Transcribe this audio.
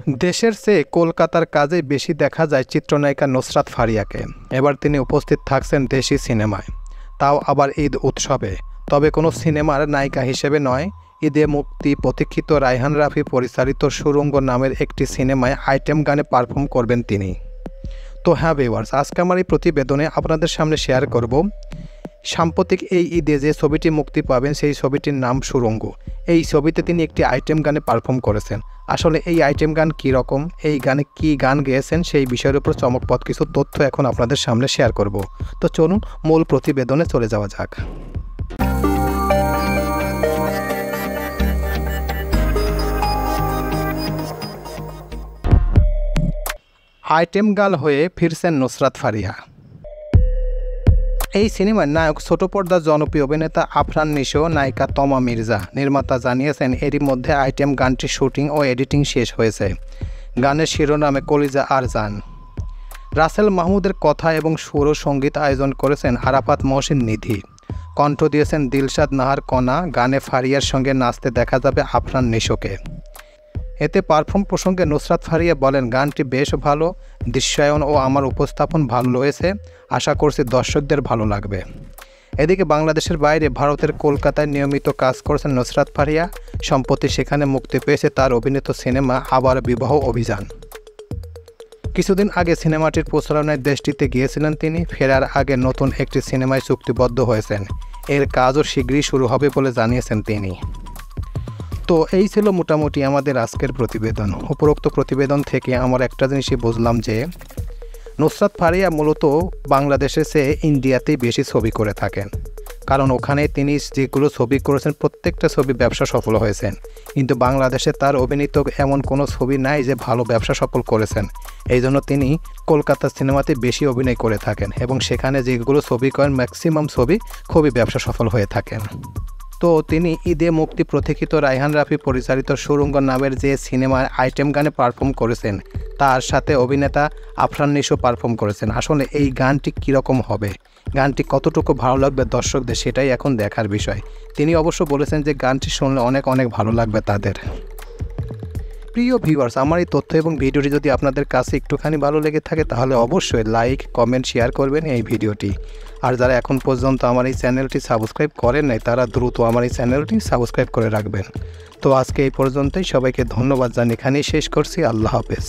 দেশের চেয়ে কলকাতার কাজে বেশি দেখা যায় চিত্রনায়িকা নুসরাত ফারিয়াকে। এবার তিনি উপস্থিত থাকছেন দেশি সিনেমায়, তাও আবার ঈদ উৎসবে। তবে কোনো সিনেমার নায়িকা হিসেবে নয়, ঈদে মুক্তি প্রতীক্ষিত রায়হান রাফি পরিচালিত সুড়ঙ্গ নামের একটি সিনেমায় আইটেম গানে পারফর্ম করবেন তিনি। তো হ্যাঁ ভিউয়ার্স, আজকে আমার এই প্রতিবেদনে আপনাদের সামনে শেয়ার করব সাম্প্রতিক এই ঈদে যে ছবিটি মুক্তি পাবেন সেই ছবিটির নাম সুড়ঙ্গ। এই ছবিতে তিনি একটি আইটেম গানে পারফর্ম করেছেন। আসলে এই আইটেম গান কী রকম, এই গানে কী গান গেয়েছেন সেই বিষয়ের উপর চমকপ্রদ কিছু তথ্য এখন আপনাদের সামনে শেয়ার করব। তো চলুন মূল প্রতিবেদনে চলে যাওয়া যাক। আইটেম গার্ল হয়ে ফিরছেন নুসরাত ফারিয়া। এই সিনেমার নায়ক ছোট পর্দার জনপ্রিয় অভিনেতা আফরান নিশো, নায়িকা তমা মির্জা। নির্মাতা জানিয়েছেন এরই মধ্যে আইটেম গানটির শুটিং ও এডিটিং শেষ হয়েছে। গানের শিরোনামে কলিজা আর জান। রাসেল মাহমুদের কথা এবং সুর ও সঙ্গীত আয়োজন করেছেন আরাফাত মহসিন নিধি। কণ্ঠ দিয়েছেন দিলশাদ নাহার কণা। গানে ফারিয়ার সঙ্গে নাচতে দেখা যাবে আফরান নিশোকে। এতে পারফর্ম প্রসঙ্গে নুসরাত ফারিয়া বলেন, গানটি বেশ ভালো, দৃশ্যায়ন ও আমার উপস্থাপন ভালো হয়েছে। আশা করছি দর্শকদের ভালো লাগবে। এদিকে বাংলাদেশের বাইরে ভারতের কলকাতায় নিয়মিত কাজ করছেন নুসরাত ফারিয়া। সম্প্রতি সেখানে মুক্তি পেয়েছে তার অভিনীত সিনেমা আবার বিবাহ অভিযান। কিছুদিন আগে সিনেমাটির প্রচারণায় দেশটিতে গিয়েছিলেন তিনি। ফেরার আগে নতুন একটি সিনেমায় চুক্তিবদ্ধ হয়েছেন। এর কাজও শীঘ্রই শুরু হবে বলে জানিয়েছেন তিনি। তো এই ছিল মোটামুটি আমাদের আজকের প্রতিবেদন। উপরোক্ত প্রতিবেদন থেকে আমার একটা জিনিসই বুঝলাম যে নুসরাত ফারিয়া মূলত বাংলাদেশে চেয়ে ইন্ডিয়াতেই বেশি ছবি করে থাকেন, কারণ ওখানে তিনি যেগুলো ছবি করেছেন প্রত্যেকটা ছবি ব্যবসা সফল হয়েছেন। কিন্তু বাংলাদেশে তার অভিনীত এমন কোনো ছবি নাই যে ভালো ব্যবসা সফল করেছেন। এই জন্য তিনি কলকাতার সিনেমাতে বেশি অভিনয় করে থাকেন এবং সেখানে যেগুলো ছবি করেন ম্যাক্সিমাম ছবি খুবই ব্যবসা সফল হয়ে থাকেন। তো তিনি ঈদে মুক্তি প্রতীক্ষিত রায়হান রাফি পরিচালিত সুড়ঙ্গ নামের যে সিনেমার আইটেম গানে পারফর্ম করেছেন, তার সাথে অভিনেতা আফরান নিশো পারফর্ম করেছেন। আসলে এই গানটি কীরকম হবে, গানটি কতটুকু ভালো লাগবে দর্শকদের, সেটাই এখন দেখার বিষয়। তিনি অবশ্য বলেছেন যে গানটি শুনলে অনেক অনেক ভালো লাগবে তাদের। প্রিয় ভিউয়ার্স, আমার এই তথ্য এবং ভিডিওটি যদি আপনাদের কাছে একটুখানি ভালো লেগে থাকে তাহলে অবশ্যই লাইক, কমেন্ট, শেয়ার করবেন এই ভিডিওটি। আর যারা এখন পর্যন্ত আমার এই চ্যানেলটি সাবস্ক্রাইব করেন নাই তারা দ্রুত আমার এই চ্যানেলটি সাবস্ক্রাইব করে রাখবেন। তো আজকে এই পর্যন্তই, সবাইকে ধন্যবাদ জানিয়ে এখানেই শেষ করছি। আল্লাহ হাফেজ।